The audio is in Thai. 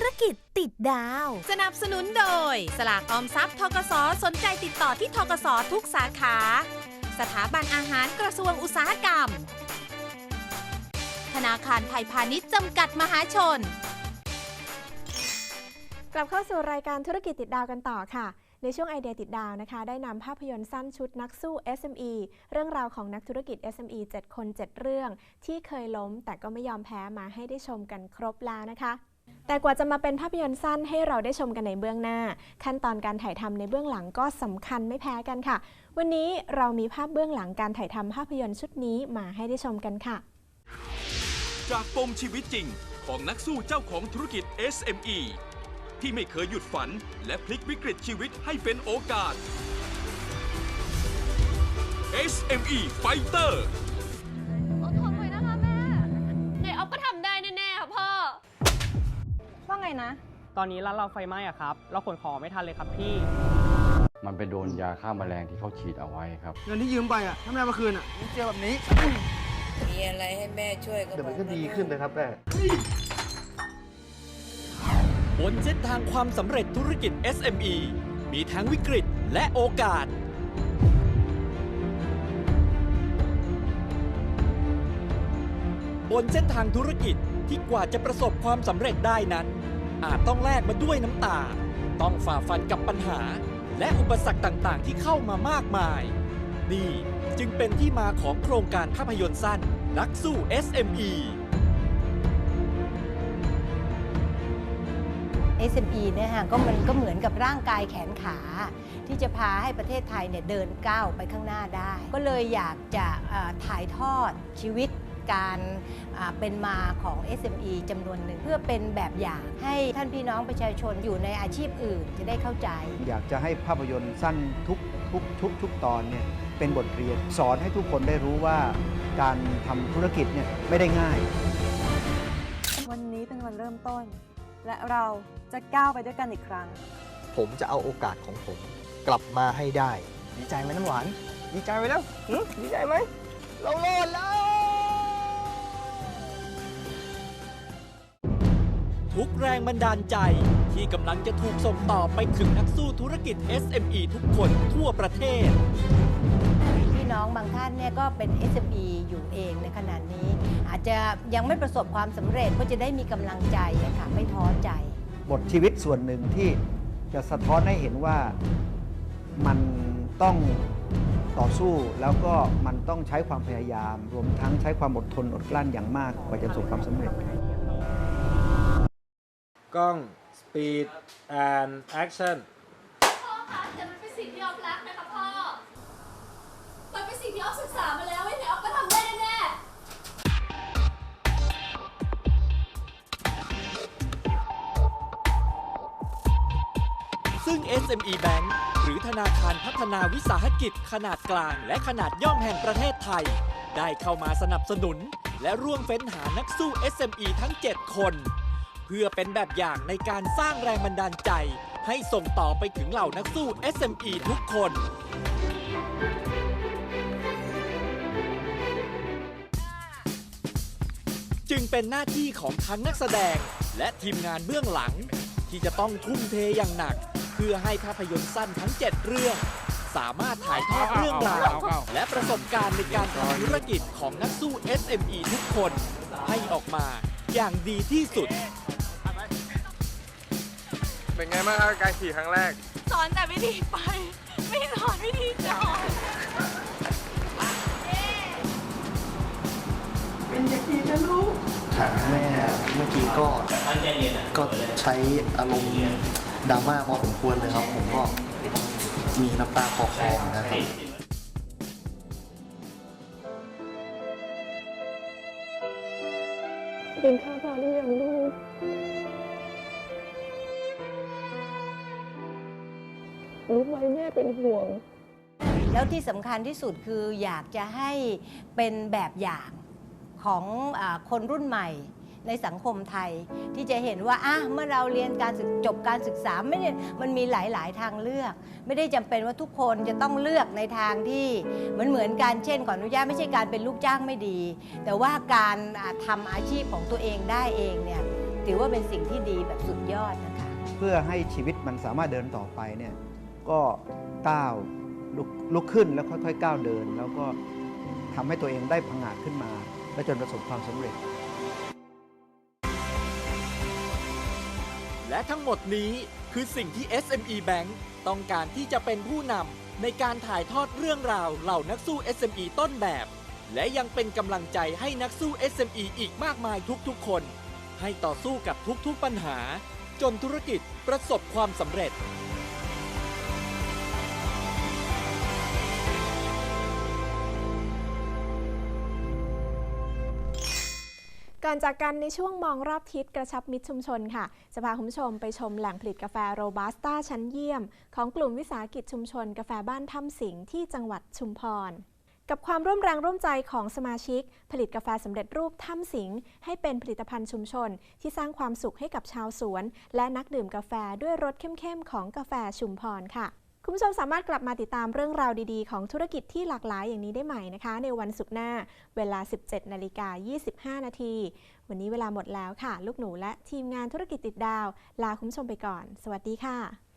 รกิจติดดาว สนับสนุนโดยสลากออมทรัพย์ธกส.สนใจติดต่อที่ธกส.ทุกสาขาสถาบันอาหารกระทรวงอุตสาหกรรมธนาคารไทยพาณิชย์จำกัดมหาชนกลับเข้าสู่รายการธุรกิจติดดาวกันต่อค่ะในช่วงไอเดียติดดาวนะคะได้นำภาพยนตร์สั้นชุดนักสู้ SME เรื่องราวของนักธุรกิจ SME 7 คน 7 เรื่องที่เคยล้มแต่ก็ไม่ยอมแพ้มาให้ได้ชมกันครบแล้วนะคะแต่กว่าจะมาเป็นภาพยนตร์สั้นให้เราได้ชมกันในเบื้องหน้าขั้นตอนการถ่ายทำในเบื้องหลังก็สำคัญไม่แพ้กันค่ะวันนี้เรามีภาพเบื้องหลังการถ่ายทำภาพยนตร์ชุดนี้มาให้ได้ชมกันค่ะจากปมชีวิตจริงของนักสู้เจ้าของธุรกิจ SME ที่ไม่เคยหยุดฝันและพลิกวิกฤตชีวิตให้เป็นโอกาส SME Fighter อดทนไว้นะคะแม่ไงออฟก็ทำได้แน่ๆค่ะพ่อว่าไงนะตอนนี้ร้านเราไฟไหม้อะครับเราขนของไม่ทันเลยครับพี่มันไปโดนยาฆ่าแมลงที่เขาฉีดเอาไว้ครับเงินที่ยืมไปอ่ะถ้าแม่มาคืนอ่ะเจอแบบนี้มีอะไรให้แม่ช่วยก็เดี๋ยวมันก็ดีขึ้นนะครับแม่บนเส้นทางความสำเร็จธุรกิจ SME มีทั้งวิกฤตและโอกาสบนเส้นทางธุรกิจที่กว่าจะประสบความสำเร็จได้นั้นอาจต้องแลกมาด้วยน้ำตาต้องฝ่าฟันกับปัญหาและอุปสรรคต่างๆที่เข้ามามากมายนี่จึงเป็นที่มาของโครงการภาพยนตร์สั้นนักสู้ SME SME เนี่ยฮะมันก็เหมือนกับร่างกายแขนขาที่จะพาให้ประเทศไทยเนี่ยเดินก้าวไปข้างหน้าได้ก็เลยอยากจะถ่ายทอดชีวิตการเป็นมาของ SME จำนวนหนึ่งเพื่อเป็นแบบอย่างให้ท่านพี่น้องประชาชนอยู่ในอาชีพอื่นจะได้เข้าใจอยากจะให้ภาพยนตร์สั้นทุกตอนเนี่ยเป็นบทเรียนสอนให้ทุกคนได้รู้ว่าการทำธุรกิจเนี่ยไม่ได้ง่ายวันนี้เป็นวันเริ่มต้นและเราจะก้าวไปด้วยกันอีกครั้งผมจะเอาโอกาสของผมกลับมาให้ได้ดีใจไหมน้ำหวานดีใจไหมแล้วดีใจไหมเราโลดแล้วทุกแรงบันดาลใจที่กำลังจะถูกส่งต่อไปถึงนักสู้ธุรกิจ SME ทุกคนทั่วประเทศพี่น้องบางท่านเนี่ยก็เป็น SME อยู่เองในขณะนี้อาจจะยังไม่ประสบความสำเร็จก็จะได้มีกำลังใจนะคะไม่ท้อใจบทชีวิตส่วนหนึ่งที่จะสะท้อนให้เห็นว่ามันต้องต่อสู้แล้วก็มันต้องใช้ความพยายามรวมทั้งใช้ความอดทนอดกลั้นอย่างมากกว่าจะประสบความสำเร็จกล้อง speed and action พ่อคะแต่มันเป็นสิ่งที่ออฟรักนะคะพ่อมันเป็นสิ่งที่ออฟศึกษามาแล้วไม่ใช่ออฟก็ทำได้แน่ซึ่ง SME Bank หรือธนาคารพัฒนาวิสาหกิจขนาดกลางและขนาดย่อมแห่งประเทศไทยได้เข้ามาสนับสนุนและร่วมเฟ้นหานักสู้ SME ทั้ง 7 คนเพื่อเป็นแบบอย่างในการสร้างแรงบันดาลใจให้ส่งต่อไปถึงเหล่านักสู้ SME ทุกคนจึงเป็นหน้าที่ของทั้งนักแสดงและทีมงานเบื้องหลังที่จะต้องทุ่มเทอย่างหนักเพื่อให้ภาพยนตร์สั้นทั้ง 7 เรื่องสามารถถ่ายทอดเรื่องราวและประสบการณ์ในการทำธุรกิจของนักสู้ SME ทุกคนให้ออกมาอย่างดีที่สุดเป็นไงบ้างครับการขี่ครั้งแรกสอนแต่วิธีไปไม่สอนวิธีจอดเป็นเด็กดีนะลูกถามแม่เมื่อกี้ก็ใช้อารมณ์ดราม่าพอสมควรเลยครับผมก็มีน้ำตาคลอนะครับกินข้าวพอหรือยังลูกรู้ไหมแม่เป็นห่วงแล้วที่สำคัญที่สุดคืออยากจะให้เป็นแบบอย่างของคนรุ่นใหม่ในสังคมไทยที่จะเห็นว่าเมื่อเราเรียนจบการศึกษาไม่ได้มันมีหลายๆทางเลือกไม่ได้จำเป็นว่าทุกคนจะต้องเลือกในทางที่เหมือนกันเช่นขออนุญาตไม่ใช่การเป็นลูกจ้างไม่ดีแต่ว่าการทำอาชีพของตัวเองได้เองเนี่ย ถือว่าเป็นสิ่งที่ดีแบบสุดยอดนะคะ เพื่อให้ชีวิตมันสามารถเดินต่อไปเนี่ยก็ก้าวลุกขึ้นแล้วค่อยๆก้าวเดิน แล้วก็ทำให้ตัวเองได้ผงาดขึ้นมา และจนประสบความสำเร็จ และทั้งหมดนี้คือสิ่งที่ SME Bank ต้องการที่จะเป็นผู้นำในการถ่ายทอดเรื่องราวเหล่านักสู้ SME ต้นแบบ และยังเป็นกำลังใจให้นักสู้ SME อีกมากมายทุกๆคน ให้ต่อสู้กับทุกๆปัญหา จนธุรกิจประสบความสำเร็จ ก่อนจากกันในช่วงมองรอบทิศกระชับมิตรชุมชนค่ะจะพาคุณผู้ชมไปชมแหล่งผลิตกาแฟโรบัสต้าชั้นเยี่ยมของกลุ่มวิสาหกิจชุมชนกาแฟบ้านถ้ำสิงห์ที่จังหวัดชุมพรกับความร่วมแรงร่วมใจของสมาชิกผลิตกาแฟสำเร็จรูปถ้ำสิงห์ให้เป็นผลิตภัณฑ์ชุมชนที่สร้างความสุขให้กับชาวสวนและนักดื่มกาแฟด้วยรสเข้มๆของกาแฟชุมพรค่ะคุณผู้ชมสามารถกลับมาติดตามเรื่องราวดีๆของธุรกิจที่หลากหลายอย่างนี้ได้ใหม่นะคะในวันศุกร์หน้าเวลา 17:25 น.วันนี้เวลาหมดแล้วค่ะลูกหนูและทีมงานธุรกิจติดดาวลาคุณผู้ชมไปก่อนสวัสดีค่ะ